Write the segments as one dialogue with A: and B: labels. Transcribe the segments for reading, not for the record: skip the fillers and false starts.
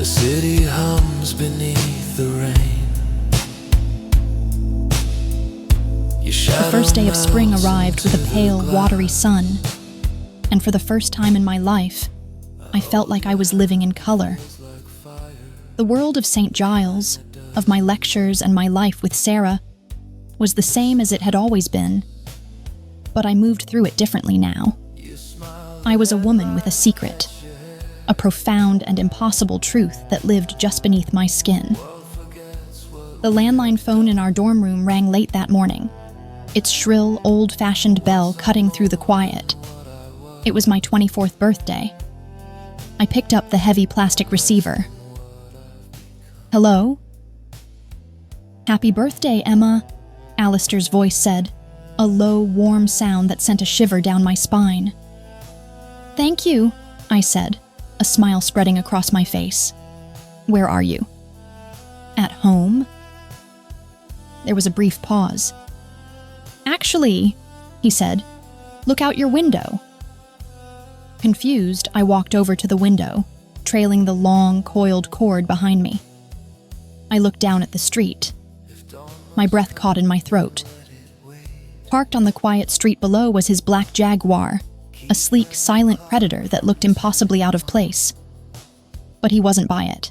A: The city hums beneath the rain.
B: The first day of spring arrived with a pale, watery sun, and for the first time in my life, I felt like I was living in color. The world of St. Giles, of my lectures and my life with Sarah, was the same as it had always been, but I moved through it differently now. I was a woman with a secret, a profound and impossible truth that lived just beneath my skin. The landline phone in our dorm room rang late that morning, its shrill, old-fashioned bell cutting through the quiet. It was my 24th birthday. I picked up the heavy plastic receiver. "Hello?" "Happy birthday, Emma," Alistair's voice said, a low, warm sound that sent a shiver down my spine. "Thank you," I said, a smile spreading across my face. "Where are you?" "At home." There was a brief pause. "Actually," he said, "look out your window." Confused, I walked over to the window, trailing the long, coiled cord behind me. I looked down at the street. My breath caught in my throat. Parked on the quiet street below was his black Jaguar, a sleek, silent predator that looked impossibly out of place. But he wasn't by it.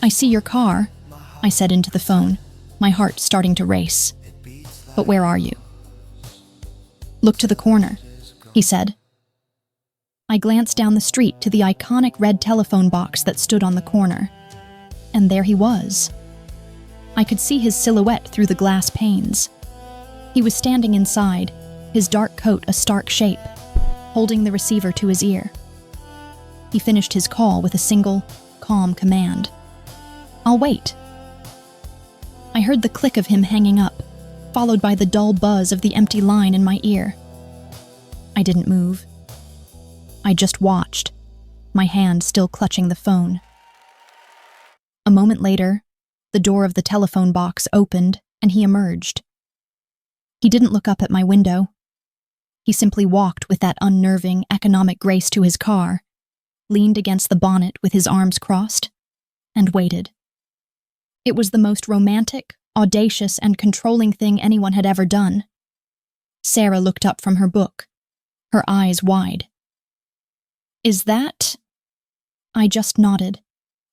B: "I see your car," I said into the phone, my heart starting to race. "But where are you?" "Look to the corner," he said. I glanced down the street to the iconic red telephone box that stood on the corner. And there he was. I could see his silhouette through the glass panes. He was standing inside, his dark coat a stark shape, holding the receiver to his ear. He finished his call with a single, calm command. "I'll wait." I heard the click of him hanging up, followed by the dull buzz of the empty line in my ear. I didn't move. I just watched, my hand still clutching the phone. A moment later, the door of the telephone box opened and he emerged. He didn't look up at my window. He simply walked with that unnerving, economic grace to his car, leaned against the bonnet with his arms crossed, and waited. It was the most romantic, audacious, and controlling thing anyone had ever done. Sarah looked up from her book, her eyes wide. "Is that?" I just nodded,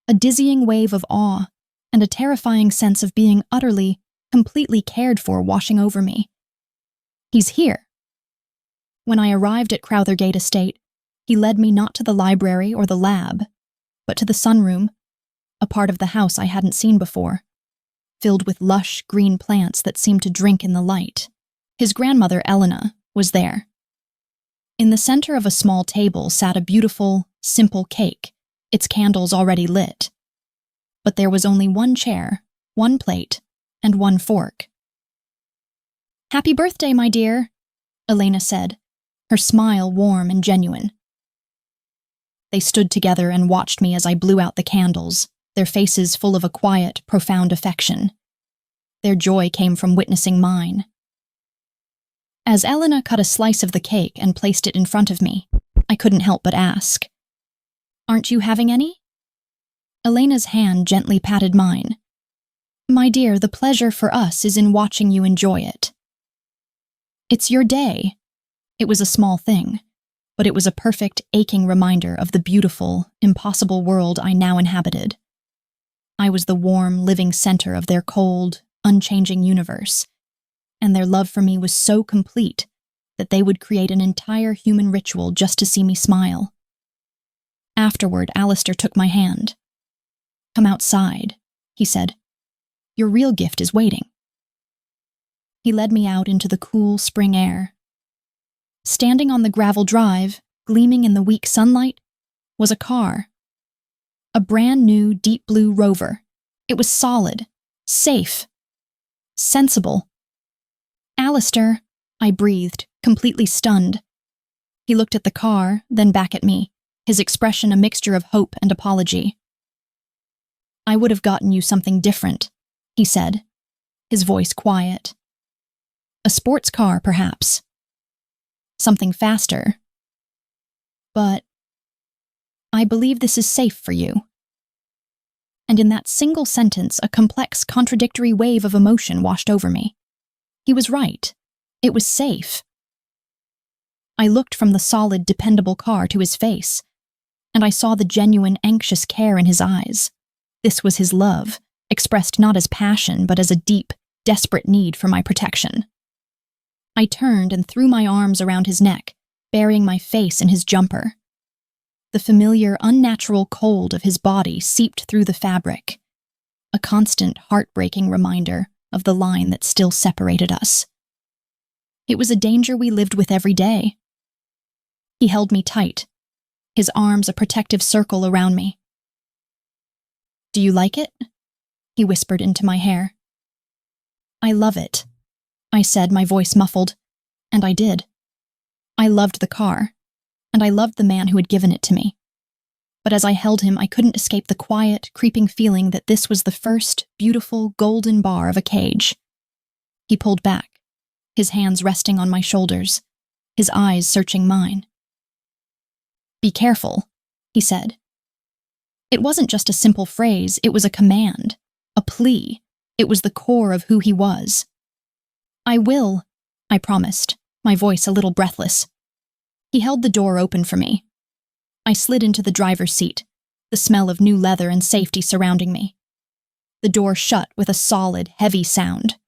B: a dizzying wave of awe and a terrifying sense of being utterly, completely cared for washing over me. "He's here." When I arrived at Crowthergate Estate, he led me not to the library or the lab, but to the sunroom, a part of the house I hadn't seen before, filled with lush, green plants that seemed to drink in the light. His grandmother, Eleonora, was there. In the center of a small table sat a beautiful, simple cake, its candles already lit. But there was only one chair, one plate, and one fork. "Happy birthday, my dear," Elena said, her smile warm and genuine. They stood together and watched me as I blew out the candles, their faces full of a quiet, profound affection. Their joy came from witnessing mine. As Elena cut a slice of the cake and placed it in front of me, I couldn't help but ask, "Aren't you having any?" Elena's hand gently patted mine. "My dear, the pleasure for us is in watching you enjoy it." "It's your day." It was a small thing, but it was a perfect, aching reminder of the beautiful, impossible world I now inhabited. I was the warm, living center of their cold, unchanging universe, and their love for me was so complete that they would create an entire human ritual just to see me smile. Afterward, Alistair took my hand. "Come outside," he said. "Your real gift is waiting." He led me out into the cool spring air. Standing on the gravel drive, gleaming in the weak sunlight, was a car. A brand new deep blue Rover. It was solid, safe, sensible. "Alistair," I breathed, completely stunned. He looked at the car, then back at me, his expression a mixture of hope and apology. "I would have gotten you something different," he said, his voice quiet. "A sports car, perhaps. Something faster. But I believe this is safe for you." And in that single sentence, a complex, contradictory wave of emotion washed over me. He was right. It was safe. I looked from the solid, dependable car to his face, and I saw the genuine, anxious care in his eyes. This was his love, expressed not as passion, but as a deep, desperate need for my protection. I turned and threw my arms around his neck, burying my face in his jumper. The familiar, unnatural cold of his body seeped through the fabric, a constant, heartbreaking reminder of the line that still separated us. It was a danger we lived with every day. He held me tight, his arms a protective circle around me. "Do you like it?" he whispered into my hair. "I love it," I said, my voice muffled, and I did. I loved the car, and I loved the man who had given it to me. But as I held him, I couldn't escape the quiet, creeping feeling that this was the first beautiful, golden bar of a cage. He pulled back, his hands resting on my shoulders, his eyes searching mine. "Be careful," he said. It wasn't just a simple phrase, it was a command, a plea. It was the core of who he was. "I will," I promised, my voice a little breathless. He held the door open for me. I slid into the driver's seat, the smell of new leather and safety surrounding me. The door shut with a solid, heavy sound,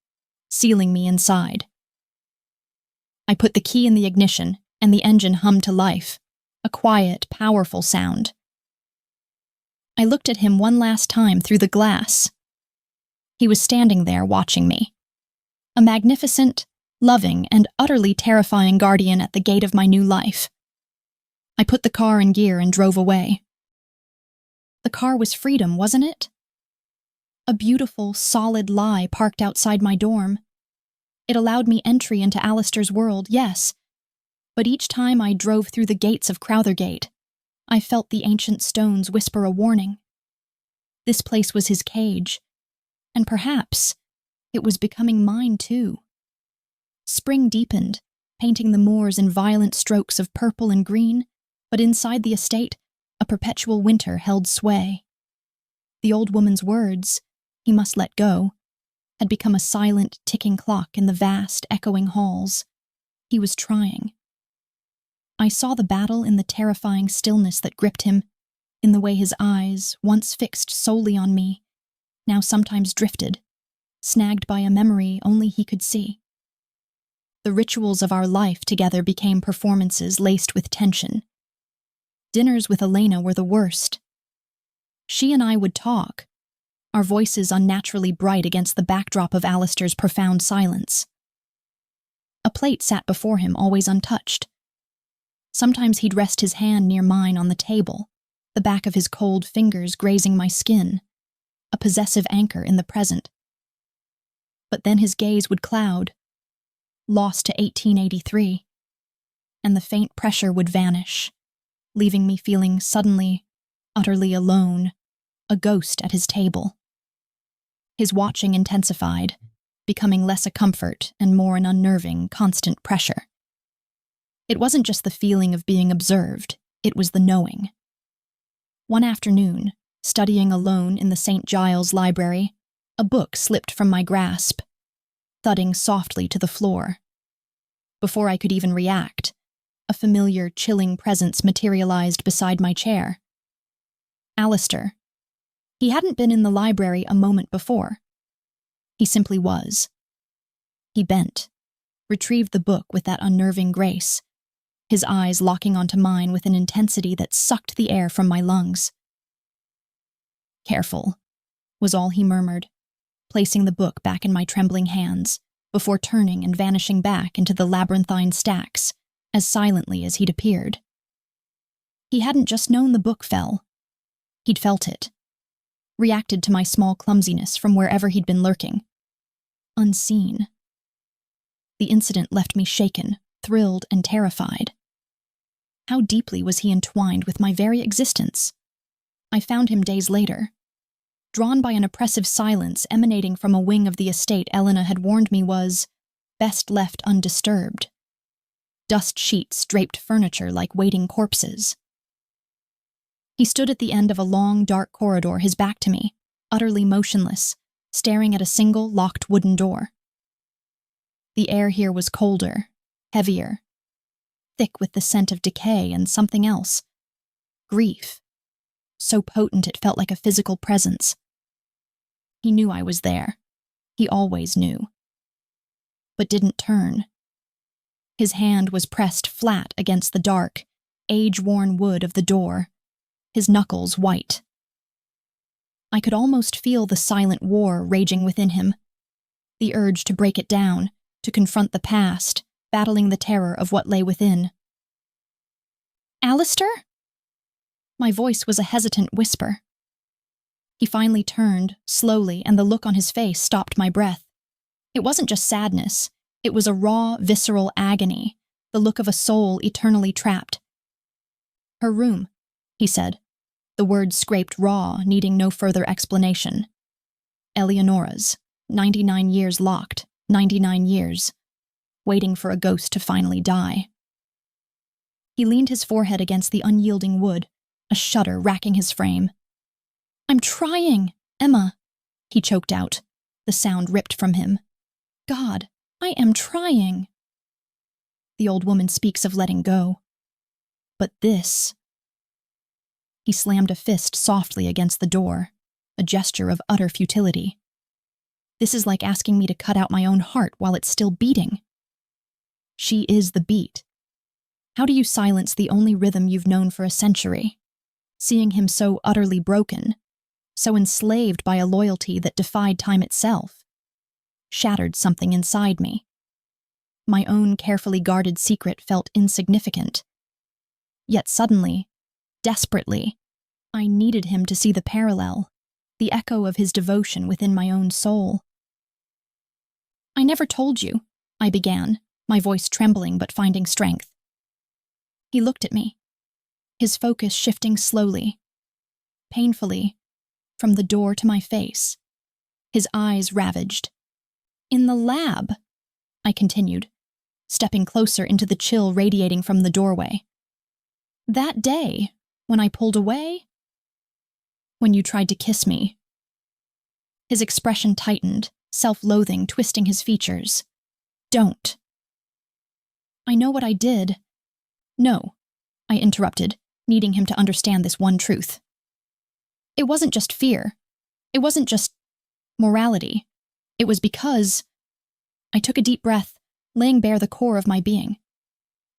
B: sealing me inside. I put the key in the ignition, and the engine hummed to life, a quiet, powerful sound. I looked at him one last time through the glass. He was standing there watching me, a magnificent, loving, and utterly terrifying guardian at the gate of my new life. I put the car in gear and drove away. The car was freedom, wasn't it? A beautiful, solid lie parked outside my dorm. It allowed me entry into Alistair's world, yes, but each time I drove through the gates of Crowthergate, I felt the ancient stones whisper a warning. This place was his cage, and perhaps it was becoming mine too. Spring deepened, painting the moors in violent strokes of purple and green, but inside the estate, a perpetual winter held sway. The old woman's words, "He must let go," had become a silent, ticking clock in the vast, echoing halls. He was trying. I saw the battle in the terrifying stillness that gripped him, in the way his eyes, once fixed solely on me, now sometimes drifted, snagged by a memory only he could see. The rituals of our life together became performances laced with tension. Dinners with Elena were the worst. She and I would talk, our voices unnaturally bright against the backdrop of Alistair's profound silence. A plate sat before him, always untouched. Sometimes he'd rest his hand near mine on the table, the back of his cold fingers grazing my skin, a possessive anchor in the present. But then his gaze would cloud, lost to 1883, and the faint pressure would vanish, leaving me feeling suddenly, utterly alone, a ghost at his table. His watching intensified, becoming less a comfort and more an unnerving, constant pressure. It wasn't just the feeling of being observed, it was the knowing. One afternoon, studying alone in the St. Giles Library, a book slipped from my grasp, thudding softly to the floor. Before I could even react, a familiar, chilling presence materialized beside my chair. Alistair. He hadn't been in the library a moment before. He simply was. He bent, retrieved the book with that unnerving grace, his eyes locking onto mine with an intensity that sucked the air from my lungs. "Careful," was all he murmured, placing the book back in my trembling hands, before turning and vanishing back into the labyrinthine stacks, as silently as he'd appeared. He hadn't just known the book fell. He'd felt it, reacted to my small clumsiness from wherever he'd been lurking. Unseen. The incident left me shaken, thrilled, and terrified. How deeply was he entwined with my very existence? I found him days later, drawn by an oppressive silence emanating from a wing of the estate Elena had warned me was best left undisturbed. Dust sheets draped furniture like waiting corpses. He stood at the end of a long, dark corridor, his back to me, utterly motionless, staring at a single, locked wooden door. The air here was colder, heavier, thick with the scent of decay and something else. Grief. So potent it felt like a physical presence. He knew I was there. He always knew. But didn't turn. His hand was pressed flat against the dark, age-worn wood of the door, his knuckles white. I could almost feel the silent war raging within him, the urge to break it down, to confront the past, battling the terror of what lay within. "Alistair?" My voice was a hesitant whisper. He finally turned, slowly, and the look on his face stopped my breath. It wasn't just sadness. It was a raw, visceral agony, the look of a soul eternally trapped. "Her room," he said, the words scraped raw, needing no further explanation. "Eleonora's, 99 years locked, 99 years, waiting for a ghost to finally die." He leaned his forehead against the unyielding wood, a shudder racking his frame. "I'm trying, Emma," he choked out, the sound ripped from him. "God, I am trying." The old woman speaks of letting go. But this... He slammed a fist softly against the door, a gesture of utter futility. "This is like asking me to cut out my own heart while it's still beating." She is the beat. How do you silence the only rhythm you've known for a century? Seeing him so utterly broken, so enslaved by a loyalty that defied time itself, shattered something inside me. My own carefully guarded secret felt insignificant. Yet suddenly, desperately, I needed him to see the parallel, the echo of his devotion within my own soul. "I never told you," I began, my voice trembling but finding strength. He looked at me, his focus shifting slowly, painfully, from the door to my face, his eyes ravaged. "In the lab," I continued, stepping closer into the chill radiating from the doorway. "That day, when I pulled away, when you tried to kiss me." His expression tightened, self-loathing twisting his features. "Don't." "I know what I did." "No," I interrupted, needing him to understand this one truth. "It wasn't just fear. It wasn't just morality. It was because..." I took a deep breath, laying bare the core of my being.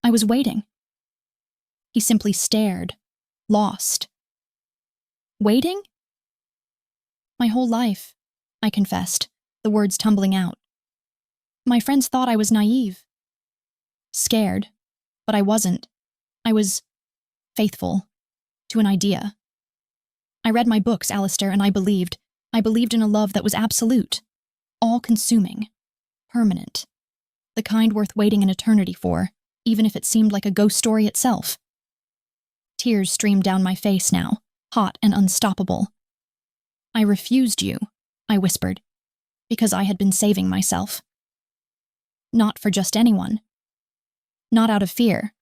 B: I was waiting. He simply stared, lost. "Waiting?" "My whole life," I confessed, the words tumbling out. "My friends thought I was naive. Scared, but I wasn't. I was faithful to an idea. I read my books, Alistair, and I believed in a love that was absolute, all-consuming, permanent, the kind worth waiting an eternity for, even if it seemed like a ghost story itself." Tears streamed down my face now, hot and unstoppable. "I refused you," I whispered, "because I had been saving myself. Not for just anyone. Not out of fear.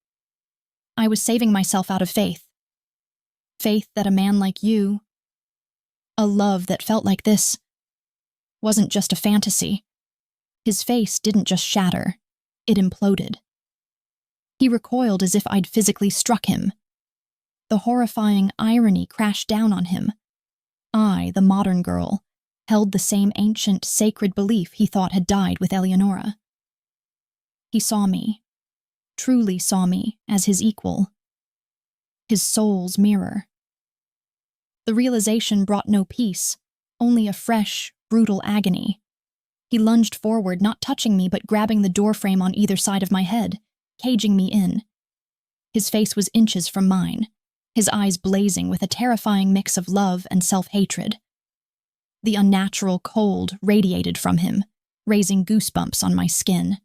B: I was saving myself out of faith. Faith that a man like you, a love that felt like this, wasn't just a fantasy." His face didn't just shatter, it imploded. He recoiled as if I'd physically struck him. The horrifying irony crashed down on him. I, the modern girl, held the same ancient, sacred belief he thought had died with Eleonora. He saw me, truly saw me, as his equal, his soul's mirror. The realization brought no peace, only a fresh, brutal agony. He lunged forward, not touching me but grabbing the doorframe on either side of my head, caging me in. His face was inches from mine, his eyes blazing with a terrifying mix of love and self-hatred. The unnatural cold radiated from him, raising goosebumps on my skin.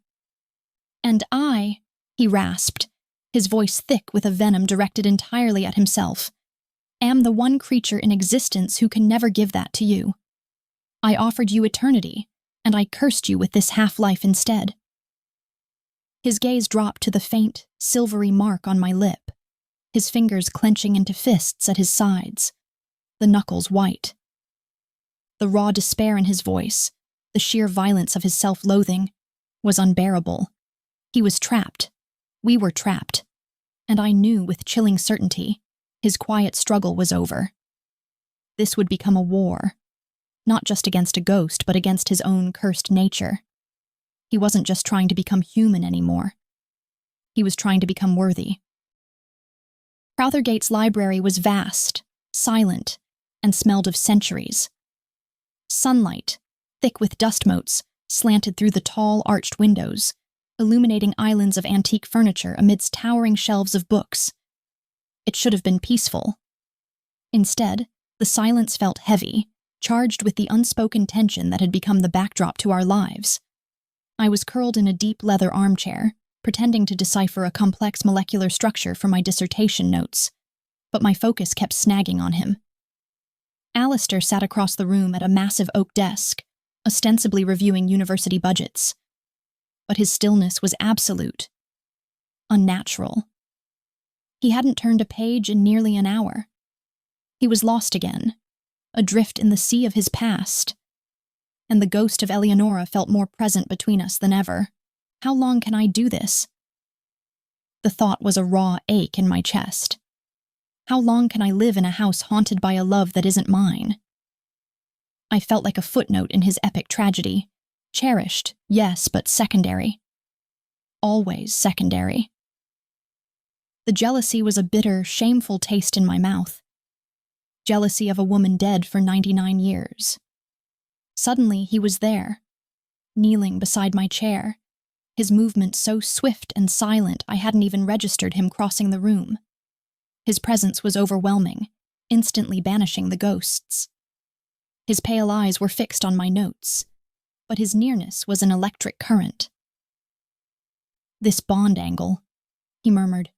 B: "And I," he rasped, his voice thick with a venom directed entirely at himself, "am the one creature in existence who can never give that to you. I offered you eternity, and I cursed you with this half-life instead." His gaze dropped to the faint, silvery mark on my lip, his fingers clenching into fists at his sides, the knuckles white. The raw despair in his voice, the sheer violence of his self-loathing, was unbearable. He was trapped. We were trapped. And I knew with chilling certainty his quiet struggle was over. This would become a war, not just against a ghost, but against his own cursed nature. He wasn't just trying to become human anymore. He was trying to become worthy. Crowthergate's library was vast, silent, and smelled of centuries. Sunlight, thick with dust motes, slanted through the tall, arched windows, illuminating islands of antique furniture amidst towering shelves of books. It should have been peaceful. Instead, the silence felt heavy, charged with the unspoken tension that had become the backdrop to our lives. I was curled in a deep leather armchair, pretending to decipher a complex molecular structure for my dissertation notes, but my focus kept snagging on him. Alistair sat across the room at a massive oak desk, ostensibly reviewing university budgets. But his stillness was absolute, unnatural. He hadn't turned a page in nearly an hour. He was lost again, adrift in the sea of his past, and the ghost of Eleonora felt more present between us than ever. How long can I do this? The thought was a raw ache in my chest. How long can I live in a house haunted by a love that isn't mine? I felt like a footnote in his epic tragedy. Cherished, yes, but secondary. Always secondary. The jealousy was a bitter, shameful taste in my mouth. Jealousy of a woman dead for 99 years. Suddenly, he was there, kneeling beside my chair, his movement so swift and silent I hadn't even registered him crossing the room. His presence was overwhelming, instantly banishing the ghosts. His pale eyes were fixed on my notes, but his nearness was an electric current. "This bond angle," he murmured,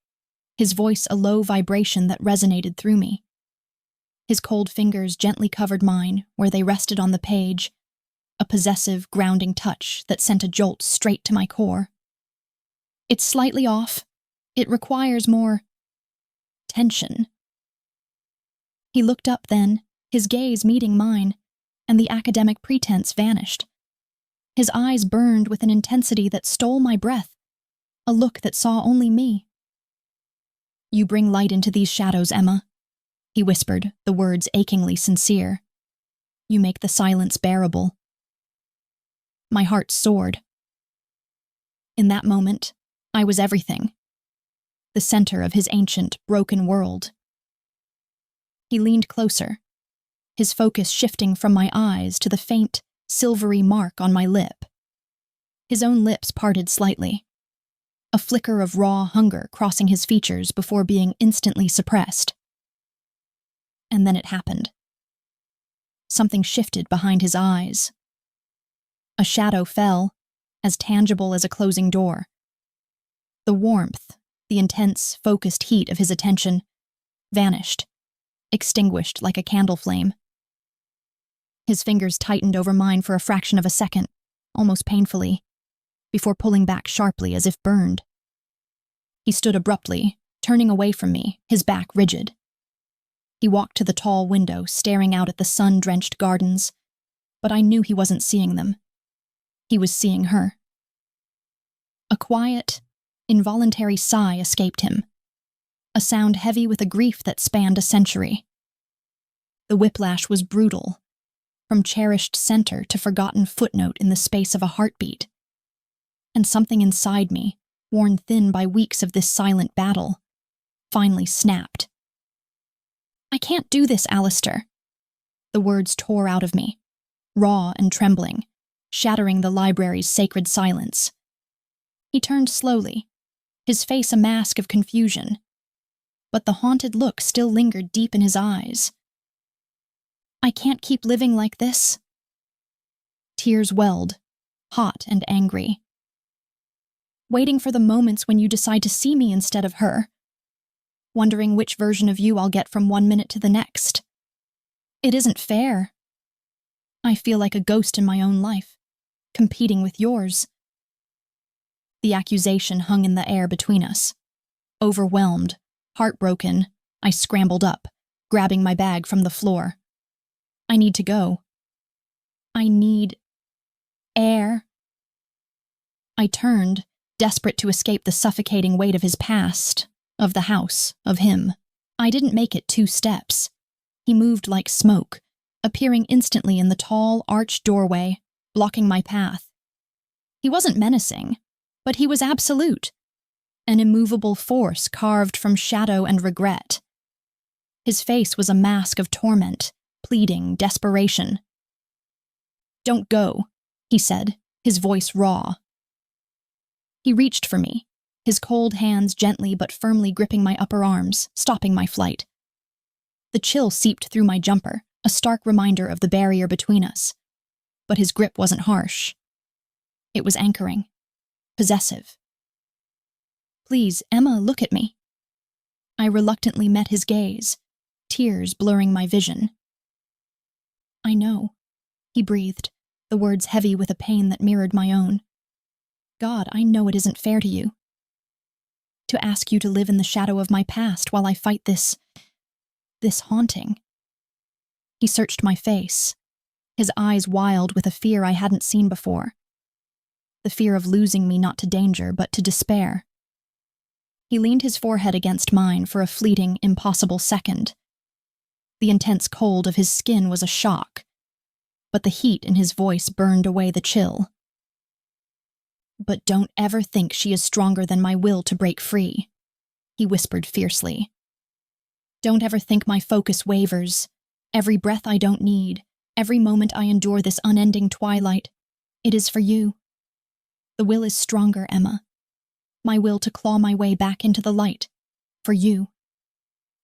B: his voice a low vibration that resonated through me. His cold fingers gently covered mine where they rested on the page, a possessive, grounding touch that sent a jolt straight to my core. "It's slightly off. It requires more tension." He looked up then, his gaze meeting mine, and the academic pretense vanished. His eyes burned with an intensity that stole my breath, a look that saw only me. "You bring light into these shadows, Emma," he whispered, the words achingly sincere. "You make the silence bearable." My heart soared. In that moment, I was everything. The center of his ancient, broken world. He leaned closer, his focus shifting from my eyes to the faint, silvery mark on my lip. His own lips parted slightly, a flicker of raw hunger crossing his features before being instantly suppressed. And then it happened. Something shifted behind his eyes. A shadow fell, as tangible as a closing door. The warmth, the intense, focused heat of his attention, vanished, extinguished like a candle flame. His fingers tightened over mine for a fraction of a second, almost painfully, before pulling back sharply as if burned. He stood abruptly, turning away from me, his back rigid. He walked to the tall window, staring out at the sun-drenched gardens, but I knew he wasn't seeing them. He was seeing her. A quiet, involuntary sigh escaped him, a sound heavy with a grief that spanned a century. The whiplash was brutal, from cherished center to forgotten footnote in the space of a heartbeat. And something inside me, worn thin by weeks of this silent battle, finally snapped. "I can't do this, Alistair." The words tore out of me, raw and trembling, shattering the library's sacred silence. He turned slowly, his face a mask of confusion, but the haunted look still lingered deep in his eyes. "I can't keep living like this." Tears welled, hot and angry. "Waiting for the moments when you decide to see me instead of her. Wondering which version of you I'll get from one minute to the next. It isn't fair. I feel like a ghost in my own life, competing with yours." The accusation hung in the air between us, overwhelmed, Heartbroken, I scrambled up, grabbing my bag from the floor. I need to go. I need air. I turned, desperate to escape the suffocating weight of his past, of the house, of him. I didn't make it 2 steps. He moved like smoke, appearing instantly in the tall, arched doorway, blocking my path. He wasn't menacing, but he was absolute. An immovable force carved from shadow and regret. His face was a mask of torment, pleading, desperation. "Don't go," he said, his voice raw. He reached for me, his cold hands gently but firmly gripping my upper arms, stopping my flight. The chill seeped through my jumper, a stark reminder of the barrier between us. But his grip wasn't harsh. It was anchoring, possessive. "Please, Emma, look at me." I reluctantly met his gaze, tears blurring my vision. "I know," he breathed, the words heavy with a pain that mirrored my own. "God, I know it isn't fair to you. To ask you to live in the shadow of my past while I fight this haunting." He searched my face, his eyes wild with a fear I hadn't seen before. The fear of losing me not to danger, but to despair. He leaned his forehead against mine for a fleeting, impossible second. The intense cold of his skin was a shock, but the heat in his voice burned away the chill. "But don't ever think she is stronger than my will to break free," he whispered fiercely. "Don't ever think my focus wavers. Every breath I don't need, every moment I endure this unending twilight, it is for you. The will is stronger, Emma. My will to claw my way back into the light. For you.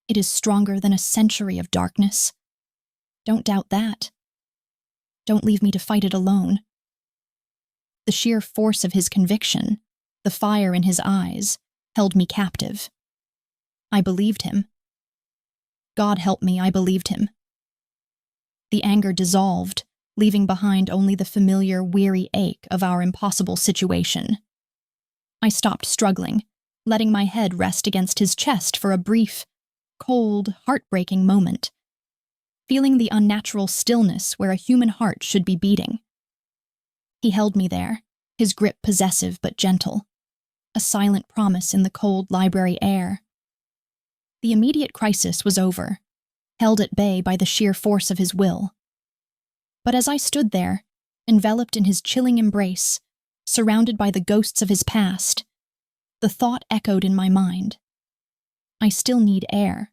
B: It is stronger than a century of darkness. Don't doubt that. Don't leave me to fight it alone." The sheer force of his conviction, the fire in his eyes, held me captive. I believed him. God help me, I believed him. The anger dissolved, leaving behind only the familiar, weary ache of our impossible situation. I stopped struggling, letting my head rest against his chest for a brief, cold, heartbreaking moment, feeling the unnatural stillness where a human heart should be beating. He held me there, his grip possessive but gentle, a silent promise in the cold library air. The immediate crisis was over, held at bay by the sheer force of his will. But as I stood there, enveloped in his chilling embrace, surrounded by the ghosts of his past, the thought echoed in my mind. I still need air.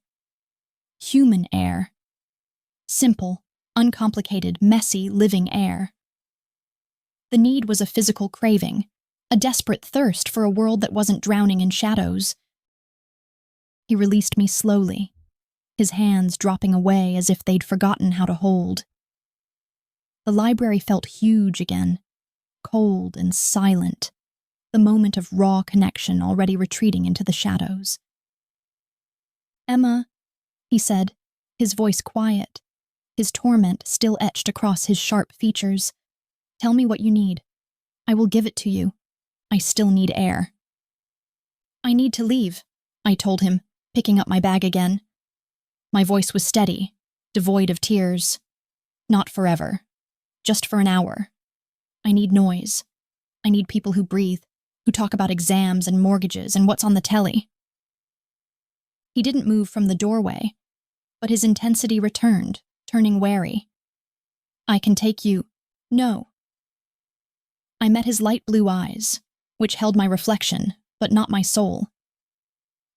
B: Human air. Simple, uncomplicated, messy, living air. The need was a physical craving, a desperate thirst for a world that wasn't drowning in shadows. He released me slowly, his hands dropping away as if they'd forgotten how to hold. The library felt huge again, cold and silent, the moment of raw connection already retreating into the shadows. "Emma," he said, his voice quiet, his torment still etched across his sharp features. "Tell me what you need. I will give it to you. I still need air." "I need to leave," I told him, picking up my bag again. My voice was steady, devoid of tears. "Not forever. Just for an hour. I need noise. I need people who breathe, who talk about exams and mortgages and what's on the telly." He didn't move from the doorway, but his intensity returned, turning wary. "I can take you." "No." I met his light blue eyes, which held my reflection, but not my soul.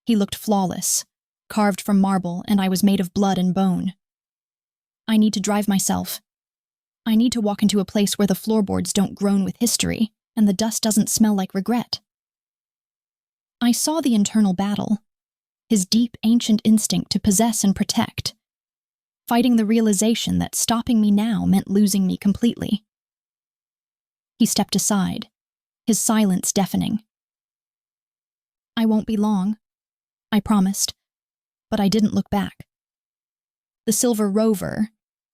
B: He looked flawless, carved from marble, and I was made of blood and bone. "I need to drive myself. I need to walk into a place where the floorboards don't groan with history, and the dust doesn't smell like regret." I saw the internal battle, his deep, ancient instinct to possess and protect, fighting the realization that stopping me now meant losing me completely. He stepped aside, his silence deafening. "I won't be long," I promised, but I didn't look back. The silver rover,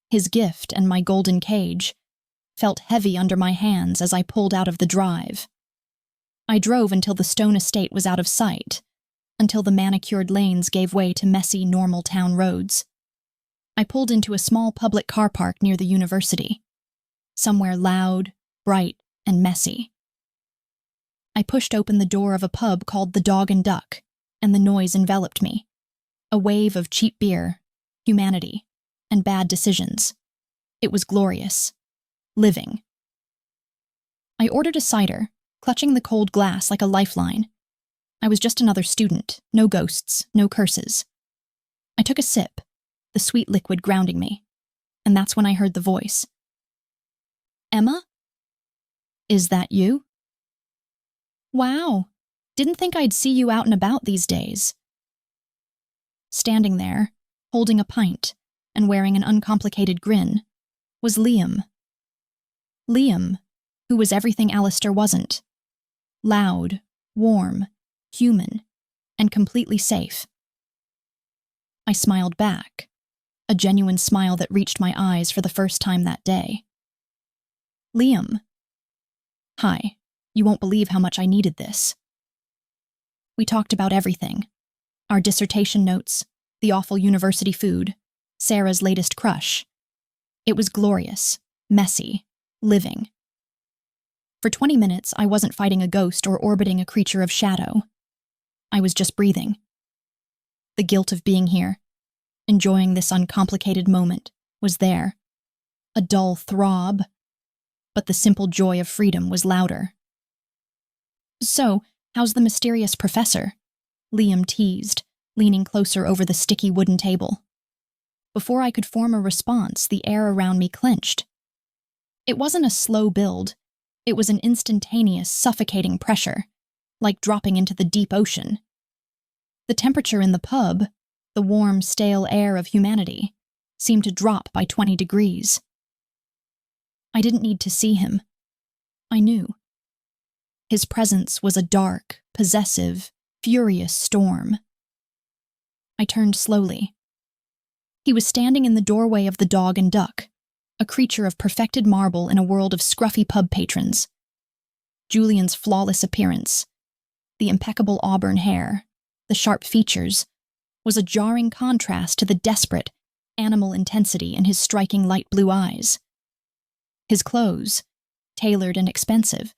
B: his gift and my golden cage, felt heavy under my hands as I pulled out of the drive. I drove until the stone estate was out of sight, until the manicured lanes gave way to messy, normal town roads. I pulled into a small public car park near the university, somewhere loud, bright, and messy. I pushed open the door of a pub called the Dog and Duck, and the noise enveloped me. A wave of cheap beer, humanity, and bad decisions. It was glorious. Living. I ordered a cider, clutching the cold glass like a lifeline. I was just another student, no ghosts, no curses. I took a sip, the sweet liquid grounding me, and that's when I heard the voice. Emma? Is that you? Wow, didn't think I'd see you out and about these days. Standing there, holding a pint, and wearing an uncomplicated grin, was Liam. Liam, who was everything Alistair wasn't. Loud, warm, human, and completely safe. I smiled back, a genuine smile that reached my eyes for the first time that day. Liam. Hi, you won't believe how much I needed this. We talked about everything. Our dissertation notes, the awful university food, Sarah's latest crush. It was glorious, messy, living. For 20 minutes, I wasn't fighting a ghost or orbiting a creature of shadow. I was just breathing. The guilt of being here, enjoying this uncomplicated moment, was there. A dull throb, but the simple joy of freedom was louder. So, how's the mysterious professor? Liam teased, leaning closer over the sticky wooden table. Before I could form a response, the air around me clenched. It wasn't a slow build. It was an instantaneous, suffocating pressure, like dropping into the deep ocean. The temperature in the pub, the warm, stale air of humanity, seemed to drop by 20 degrees. I didn't need to see him. I knew. His presence was a dark, possessive, furious storm. I turned slowly. He was standing in the doorway of the Dog and Duck, a creature of perfected marble in a world of scruffy pub patrons. Julian's flawless appearance, the impeccable auburn hair, the sharp features, was a jarring contrast to the desperate, animal intensity in his striking light blue eyes. His clothes, tailored and expensive,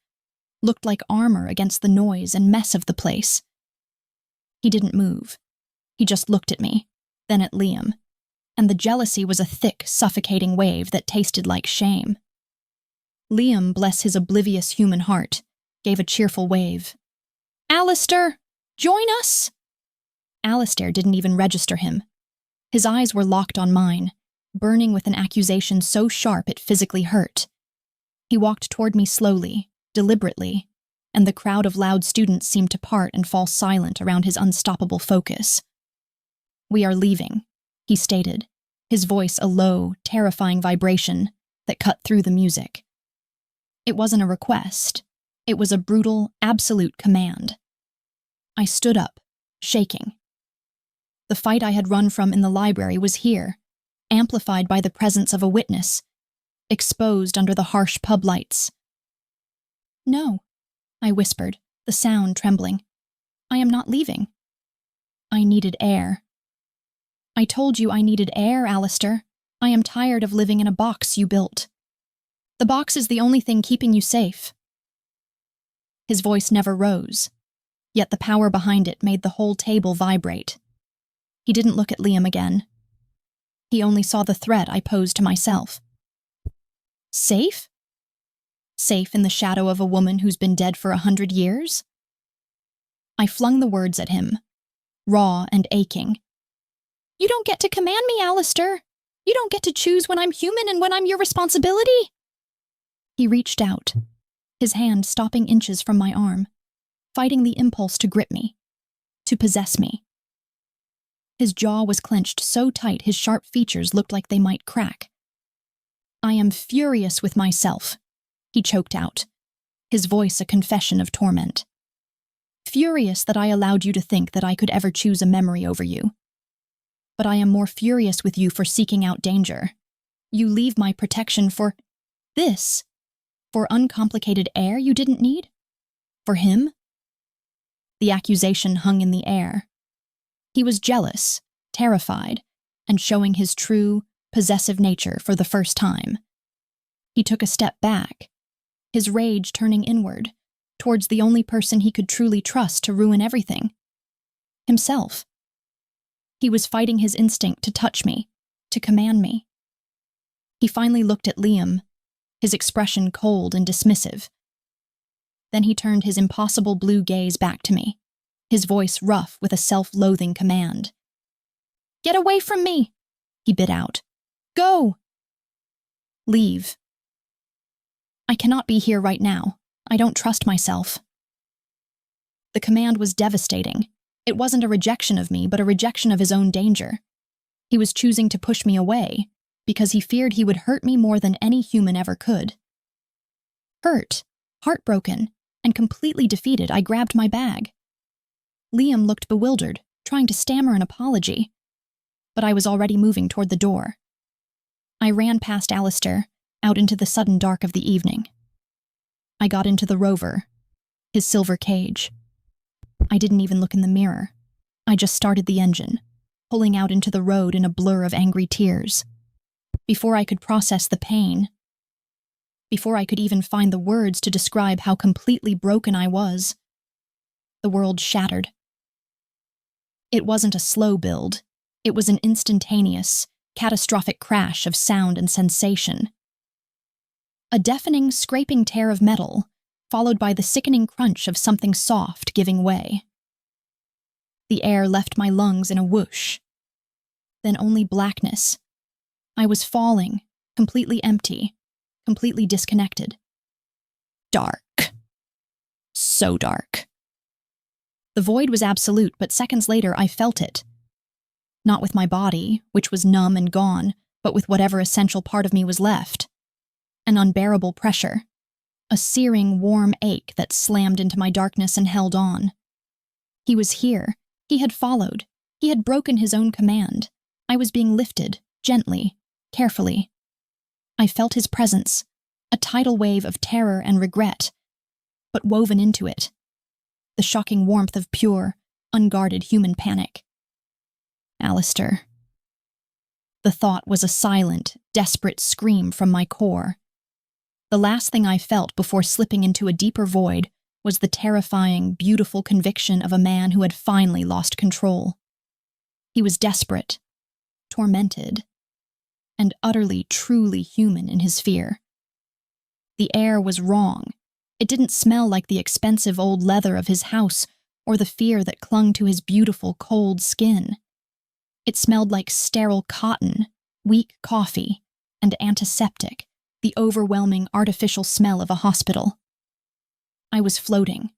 B: looked like armor against the noise and mess of the place. He didn't move. He just looked at me, then at Liam, and the jealousy was a thick, suffocating wave that tasted like shame. Liam, bless his oblivious human heart, gave a cheerful wave. Alistair, join us! Alistair didn't even register him. His eyes were locked on mine, burning with an accusation so sharp it physically hurt. He walked toward me slowly, deliberately, and the crowd of loud students seemed to part and fall silent around his unstoppable focus. We are leaving, he stated, his voice a low, terrifying vibration that cut through the music. It wasn't a request. It was a brutal, absolute command. I stood up, shaking. The fight I had run from in the library was here, amplified by the presence of a witness, exposed under the harsh pub lights. No, I whispered, the sound trembling. I am not leaving. I needed air. I told you I needed air, Alistair. I am tired of living in a box you built. The box is the only thing keeping you safe. His voice never rose, yet the power behind it made the whole table vibrate. He didn't look at Liam again. He only saw the threat I posed to myself. Safe? Safe in the shadow of a woman who's been dead for 100 years? I flung the words at him, raw and aching. You don't get to command me, Alistair. You don't get to choose when I'm human and when I'm your responsibility. He reached out, his hand stopping inches from my arm, fighting the impulse to grip me, to possess me. His jaw was clenched so tight his sharp features looked like they might crack. I am furious with myself, he choked out, his voice a confession of torment. Furious that I allowed you to think that I could ever choose a memory over you. But I am more furious with you for seeking out danger. You leave my protection for this, for uncomplicated air you didn't need? For him? The accusation hung in the air. He was jealous, terrified, and showing his true, possessive nature for the first time. He took a step back, his rage turning inward, towards the only person he could truly trust to ruin everything: himself. He was fighting his instinct to touch me, to command me. He finally looked at Liam, his expression cold and dismissive. Then he turned his impossible blue gaze back to me, his voice rough with a self-loathing command. "Get away from me!" he bit out. "Go!" "Leave. I cannot be here right now. I don't trust myself." The command was devastating. It wasn't a rejection of me, but a rejection of his own danger. He was choosing to push me away because he feared he would hurt me more than any human ever could. Hurt, heartbroken, and completely defeated, I grabbed my bag. Liam looked bewildered, trying to stammer an apology, but I was already moving toward the door. I ran past Alistair, out into the sudden dark of the evening. I got into the Rover, his silver cage. I didn't even look in the mirror. I just started the engine, pulling out into the road in a blur of angry tears. Before I could process the pain, before I could even find the words to describe how completely broken I was, the world shattered. It wasn't a slow build. It was an instantaneous, catastrophic crash of sound and sensation. A deafening, scraping tear of metal, followed by the sickening crunch of something soft giving way. The air left my lungs in a whoosh. Then only blackness. I was falling, completely empty, completely disconnected. Dark. So dark. The void was absolute, but seconds later I felt it. Not with my body, which was numb and gone, but with whatever essential part of me was left. An unbearable pressure. A searing, warm ache that slammed into my darkness and held on. He was here. He had followed. He had broken his own command. I was being lifted, gently, carefully. I felt his presence, a tidal wave of terror and regret, but woven into it, the shocking warmth of pure, unguarded human panic. Alistair. The thought was a silent, desperate scream from my core. The last thing I felt before slipping into a deeper void was the terrifying, beautiful conviction of a man who had finally lost control. He was desperate, tormented, and utterly, truly human in his fear. The air was wrong. It didn't smell like the expensive old leather of his house or the fear that clung to his beautiful, cold skin. It smelled like sterile cotton, weak coffee, and antiseptic, the overwhelming artificial smell of a hospital. I was floating.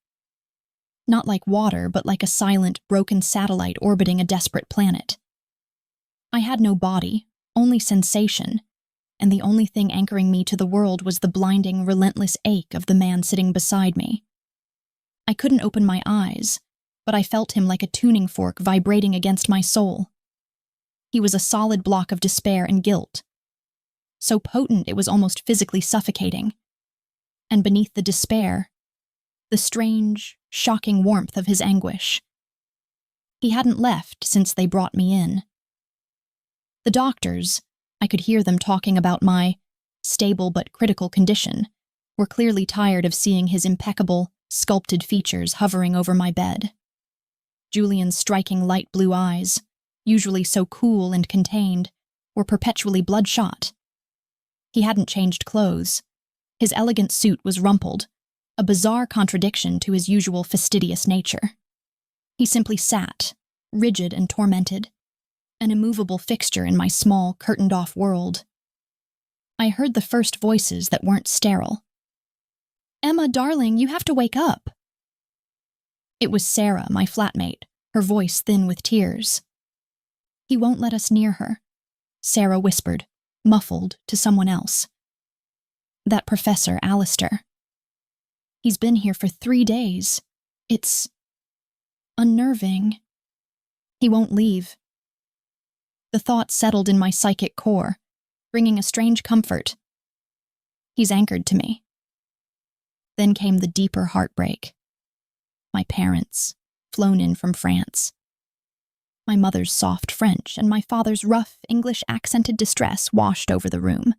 B: Not like water, but like a silent, broken satellite orbiting a desperate planet. I had no body, only sensation, and the only thing anchoring me to the world was the blinding, relentless ache of the man sitting beside me. I couldn't open my eyes, but I felt him like a tuning fork vibrating against my soul. He was a solid block of despair and guilt, so potent it was almost physically suffocating. And beneath the despair, the strange, shocking warmth of his anguish. He hadn't left since they brought me in. The doctors, I could hear them talking about my stable but critical condition, were clearly tired of seeing his impeccable, sculpted features hovering over my bed. Julian's striking light blue eyes, usually so cool and contained, were perpetually bloodshot. He hadn't changed clothes. His elegant suit was rumpled, a bizarre contradiction to his usual fastidious nature. He simply sat, rigid and tormented, an immovable fixture in my small, curtained-off world. I heard the first voices that weren't sterile. "Emma, darling, you have to wake up." It was Sarah, my flatmate, her voice thin with tears. "He won't let us near her," Sarah whispered, muffled, to someone else. "That Professor Alistair. He's been here for 3 days. It's unnerving. He won't leave." The thought settled in my psychic core, bringing a strange comfort. He's anchored to me. Then came the deeper heartbreak. My parents, flown in from France. My mother's soft French and my father's rough English-accented distress washed over the room.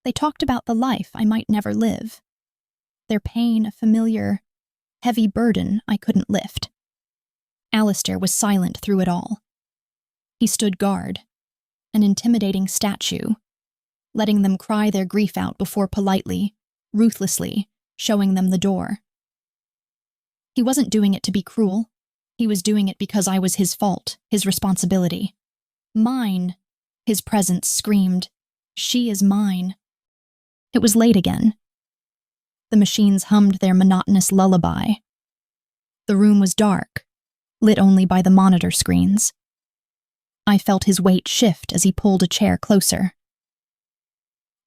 B: They talked about the life I might never live, their pain a familiar, heavy burden I couldn't lift. Alistair was silent through it all. He stood guard, an intimidating statue, letting them cry their grief out before politely, ruthlessly, showing them the door. He wasn't doing it to be cruel. He was doing it because I was his fault, his responsibility. Mine, his presence screamed. She is mine. It was late again. The machines hummed their monotonous lullaby. The room was dark, lit only by the monitor screens. I felt his weight shift as he pulled a chair closer.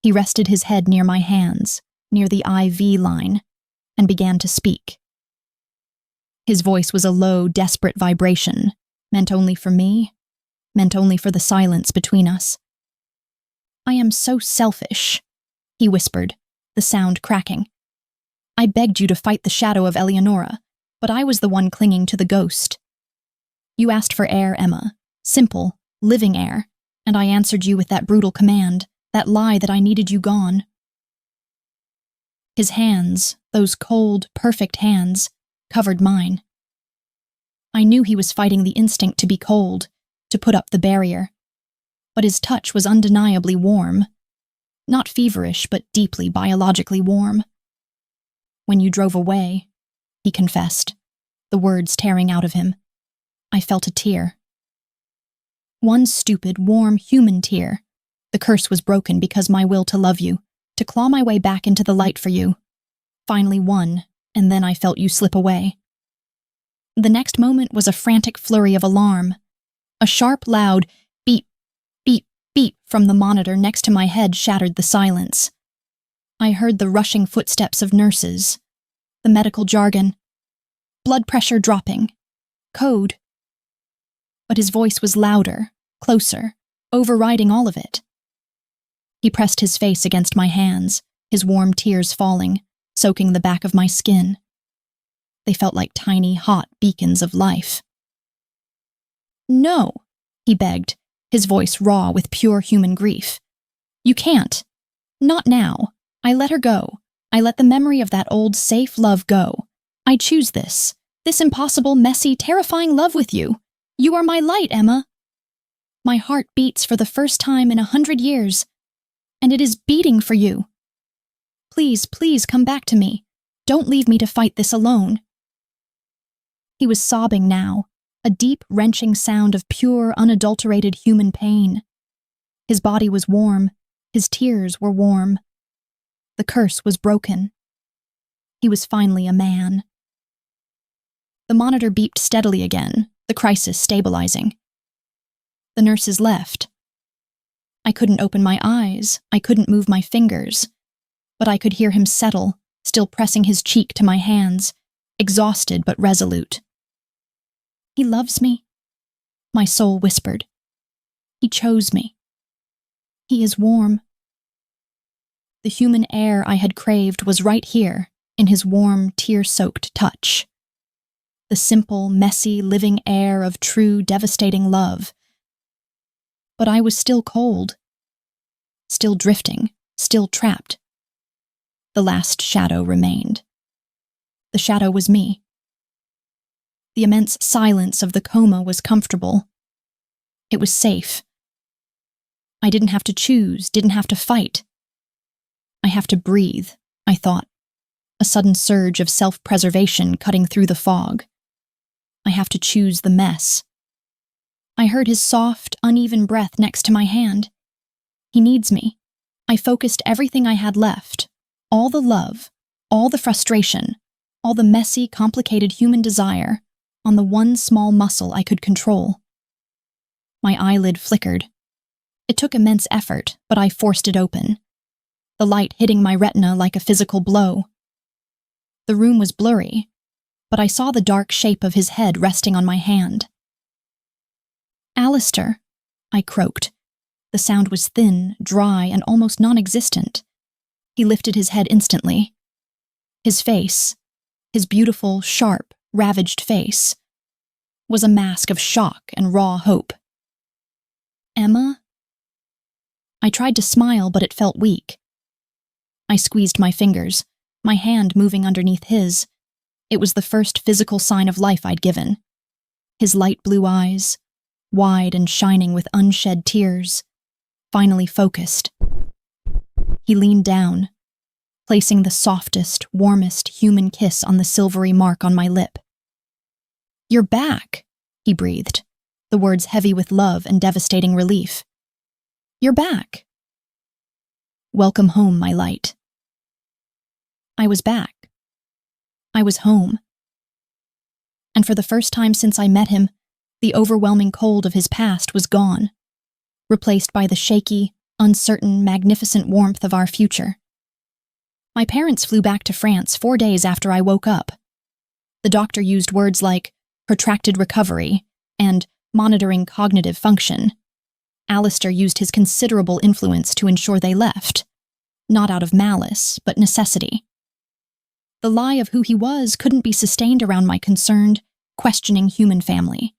B: He rested his head near my hands, near the IV line, and began to speak. His voice was a low, desperate vibration, meant only for me, meant only for the silence between us. "I am so selfish," he whispered, the sound cracking. "I begged you to fight the shadow of Eleonora, but I was the one clinging to the ghost. You asked for air, Emma, simple, living air, and I answered you with that brutal command, that lie that I needed you gone." His hands, those cold, perfect hands, covered mine. I knew he was fighting the instinct to be cold, to put up the barrier, but his touch was undeniably warm. Not feverish, but deeply biologically warm. "When you drove away," he confessed, the words tearing out of him, "I felt a tear. One stupid, warm, human tear. The curse was broken because my will to love you, to claw my way back into the light for you. Finally won, and then I felt you slip away." The next moment was a frantic flurry of alarm. A sharp, loud beep, beep, beep from the monitor next to my head shattered the silence. I heard the rushing footsteps of nurses, the medical jargon, blood pressure dropping, code. But his voice was louder, closer, overriding all of it. He pressed his face against my hands, his warm tears falling, soaking the back of my skin. They felt like tiny, hot beacons of life. "No," he begged, his voice raw with pure human grief. "You can't. Not now. I let her go. I let the memory of that old, safe love go. I choose this impossible, messy, terrifying love with you. You are my light, Emma. My heart beats for the first time in 100 years, and it is beating for you. Please, please come back to me. Don't leave me to fight this alone." He was sobbing now, a deep, wrenching sound of pure, unadulterated human pain. His body was warm, his tears were warm. The curse was broken. He was finally a man. The monitor beeped steadily again, the crisis stabilizing. The nurses left. I couldn't open my eyes, I couldn't move my fingers, but I could hear him settle, still pressing his cheek to my hands, exhausted but resolute. "He loves me," my soul whispered. "He chose me. He is warm." The human air I had craved was right here, in his warm, tear-soaked touch. The simple, messy, living air of true, devastating love. But I was still cold, still drifting, still trapped. The last shadow remained. The shadow was me. The immense silence of the coma was comfortable. It was safe. I didn't have to choose, didn't have to fight. I have to breathe, I thought, a sudden surge of self-preservation cutting through the fog. I have to choose the mess. I heard his soft, uneven breath next to my hand. He needs me. I focused everything I had left, all the love, all the frustration, all the messy, complicated human desire, on the one small muscle I could control. My eyelid flickered. It took immense effort, but I forced it open, the light hitting my retina like a physical blow. The room was blurry, but I saw the dark shape of his head resting on my hand. "Alistair," I croaked. The sound was thin, dry, and almost non-existent. He lifted his head instantly. His face, his beautiful, sharp, ravaged face, was a mask of shock and raw hope. Emma? I tried to smile, but it felt weak. I squeezed my fingers, my hand moving underneath his. It was the first physical sign of life I'd given. His light blue eyes, wide and shining with unshed tears, finally focused. He leaned down, placing the softest, warmest human kiss on the silvery mark on my lip. "You're back," he breathed, the words heavy with love and devastating relief. "You're back." "Welcome home, my light." I was back. I was home. And for the first time since I met him, the overwhelming cold of his past was gone, replaced by the shaky, uncertain, magnificent warmth of our future. My parents flew back to France 4 days after I woke up. The doctor used words like protracted recovery and monitoring cognitive function. Alistair used his considerable influence to ensure they left, not out of malice, but necessity. The lie of who he was couldn't be sustained around my concerned, questioning human family.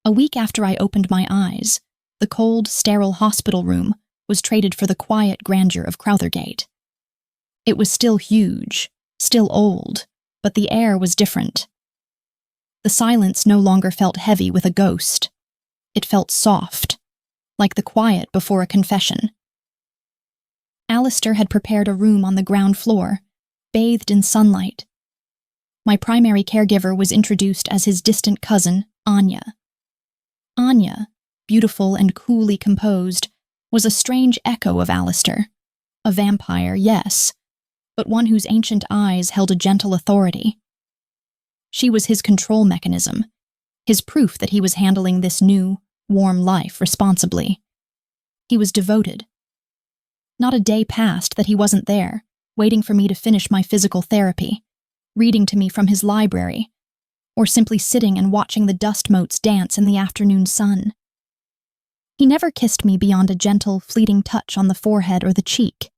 B: A week after I opened my eyes, the cold, sterile hospital room was traded for the quiet grandeur of Crowthergate. It was still huge, still old, but the air was different. The silence no longer felt heavy with a ghost. It felt soft, like the quiet before a confession. Alistair had prepared a room on the ground floor, bathed in sunlight. My primary caregiver was introduced as his distant cousin, Anya. Anya, beautiful and coolly composed, was a strange echo of Alistair. A vampire, yes, but one whose ancient eyes held a gentle authority. She was his control mechanism, his proof that he was handling this new, warm life responsibly. He was devoted. Not a day passed that he wasn't there, waiting for me to finish my physical therapy, reading to me from his library, or simply sitting and watching the dust motes dance in the afternoon sun. He never kissed me beyond a gentle, fleeting touch on the forehead or the cheek.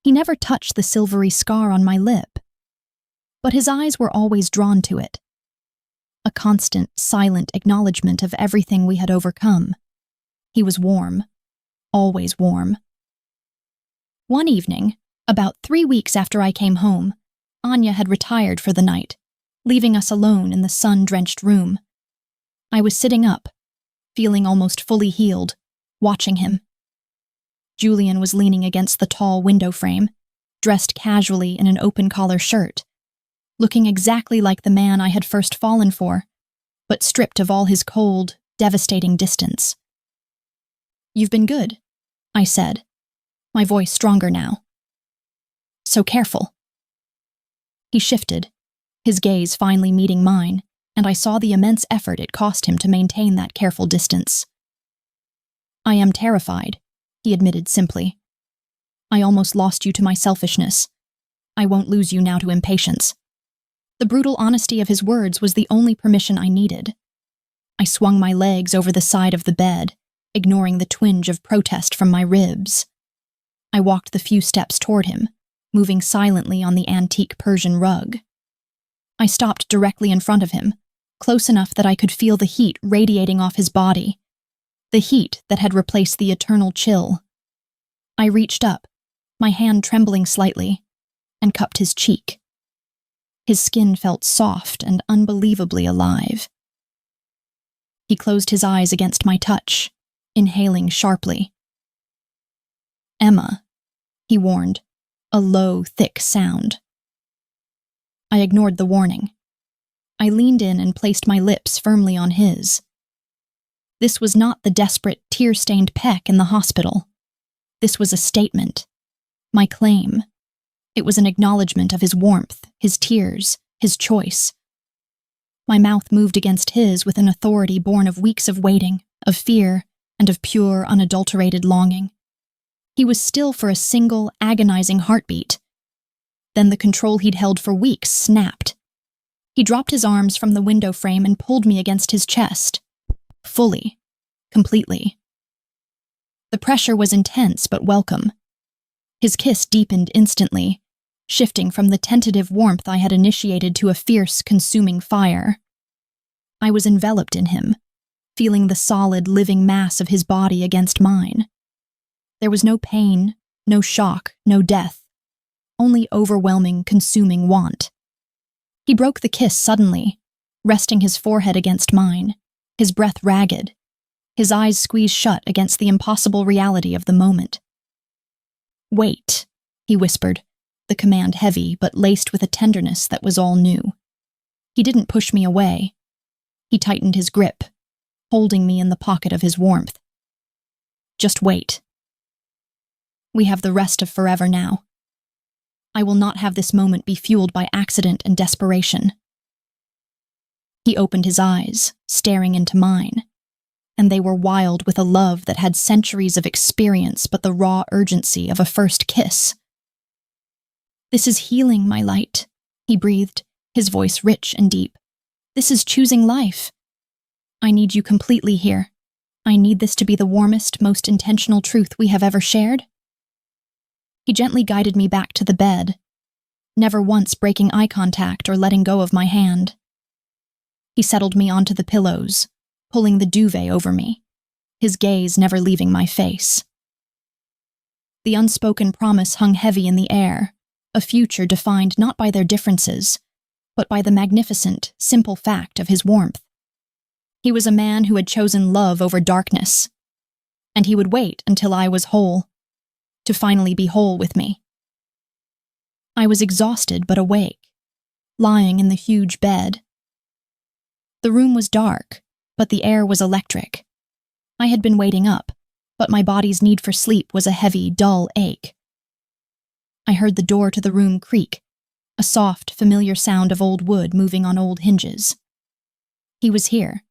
B: He never touched the silvery scar on my lip, but his eyes were always drawn to it. A constant, silent acknowledgement of everything we had overcome. He was warm, always warm. One evening, about 3 weeks after I came home, Anya had retired for the night, leaving us alone in the sun-drenched room. I was sitting up, feeling almost fully healed, watching him. Julian was leaning against the tall window frame, dressed casually in an open-collar shirt, looking exactly like the man I had first fallen for, but stripped of all his cold, devastating distance. "You've been good," I said, my voice stronger now. "So careful." He shifted, his gaze finally meeting mine, and I saw the immense effort it cost him to maintain that careful distance. "I am terrified," he admitted simply. "I almost lost you to my selfishness. I won't lose you now to impatience." The brutal honesty of his words was the only permission I needed. I swung my legs over the side of the bed, ignoring the twinge of protest from my ribs. I walked the few steps toward him, moving silently on the antique Persian rug. I stopped directly in front of him, close enough that I could feel the heat radiating off his body, the heat that had replaced the eternal chill. I reached up, my hand trembling slightly, and cupped his cheek. His skin felt soft and unbelievably alive. He closed his eyes against my touch, inhaling sharply. "Emma," he warned, a low, thick sound. I ignored the warning. I leaned in and placed my lips firmly on his. This was not the desperate, tear-stained peck in the hospital. This was a statement. My claim. It was an acknowledgement of his warmth, his tears, his choice. My mouth moved against his with an authority born of weeks of waiting, of fear, and of pure, unadulterated longing. He was still for a single, agonizing heartbeat. Then the control he'd held for weeks snapped. He dropped his arms from the window frame and pulled me against his chest. Fully. Completely. The pressure was intense but welcome. His kiss deepened instantly, shifting from the tentative warmth I had initiated to a fierce, consuming fire. I was enveloped in him, feeling the solid, living mass of his body against mine. There was no pain, no shock, no death, only overwhelming, consuming want. He broke the kiss suddenly, resting his forehead against mine, his breath ragged, his eyes squeezed shut against the impossible reality of the moment. "Wait," he whispered, the command heavy but laced with a tenderness that was all new. He didn't push me away. He tightened his grip, holding me in the pocket of his warmth. "Just wait. We have the rest of forever now. I will not have this moment be fueled by accident and desperation." He opened his eyes, staring into mine, and they were wild with a love that had centuries of experience but the raw urgency of a first kiss. "This is healing, my light," he breathed, his voice rich and deep. "This is choosing life. I need you completely here. I need this to be the warmest, most intentional truth we have ever shared." He gently guided me back to the bed, never once breaking eye contact or letting go of my hand. He settled me onto the pillows, pulling the duvet over me, his gaze never leaving my face. The unspoken promise hung heavy in the air, a future defined not by their differences, but by the magnificent, simple fact of his warmth. He was a man who had chosen love over darkness, and he would wait until I was whole, to finally be whole with me. I was exhausted but awake, lying in the huge bed. The room was dark, but the air was electric. I had been waiting up, but my body's need for sleep was a heavy, dull ache. I heard the door to the room creak, a soft, familiar sound of old wood moving on old hinges. He was here.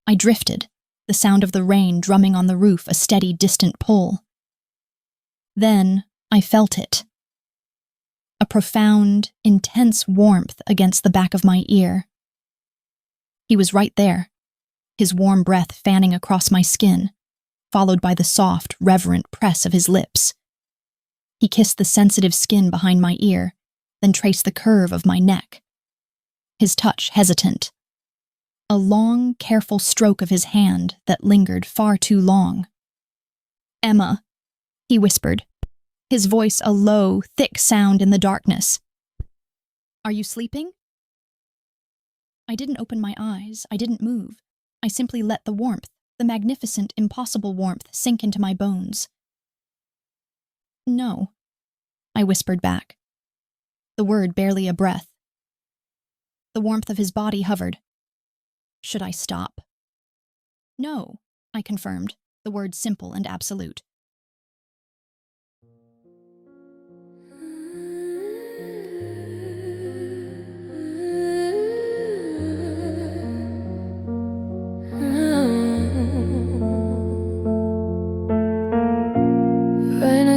B: I drifted, the sound of the rain drumming on the roof a steady, distant pull. Then I felt it. A profound, intense warmth against the back of my ear. He was right there, his warm breath fanning across my skin, followed by the soft, reverent press of his lips. He kissed the sensitive skin behind my ear, then traced the curve of my neck. His touch hesitant. A long, careful stroke of his hand that lingered far too long. "Emma," he whispered, his voice a low, thick sound in the darkness. "Are you sleeping?" I didn't open my eyes, I didn't move. I simply let the warmth, the magnificent, impossible warmth, sink into my bones. "No," I whispered back, the word barely a breath. The warmth of his body hovered. Should I stop? "No," I confirmed, the word simple and absolute.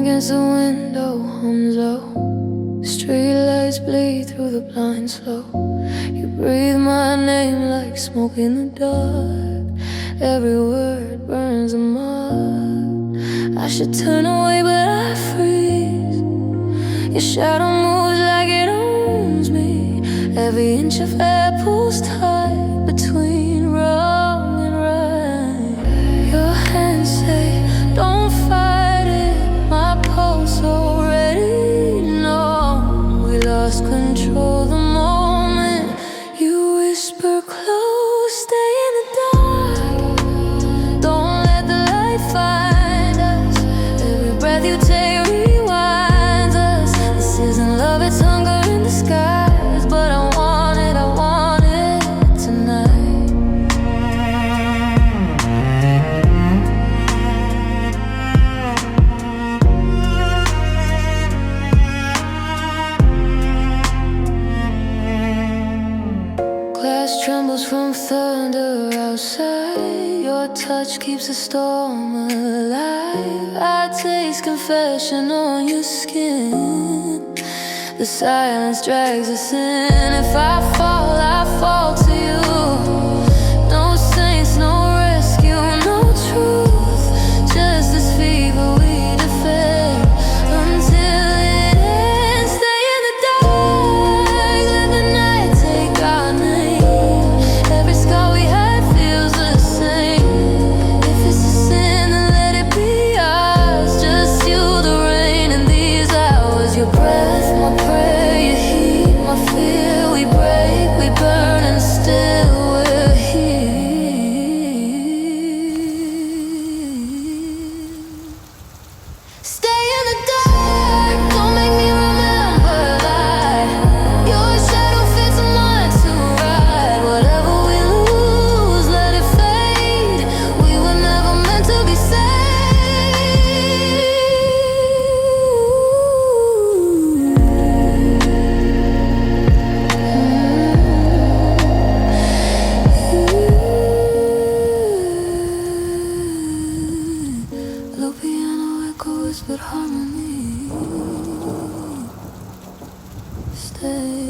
C: Against the window hums low, streetlights bleed through the blinds slow. You breathe my name like smoke in the dark. Every word burns a mark. I should turn away but I freeze. Your shadow moves like it owns me. Every inch of air pulls tight between wrong and right. Your hands say, don't fight it. My pulse already numb. We lost control the moment you whisper close. Stay in the dark. Don't let the light find us. Every breath you take rewinds us. This isn't love, it's hunger in the skies. But I want it tonight. Glass trembles from thunder outside. Your touch keeps the storm alive. I taste confession on your skin. The silence drags us in. If I fall to you. No saints, no rescue, no truth. Just this fever we defend until it ends. twisted harmony. Stay.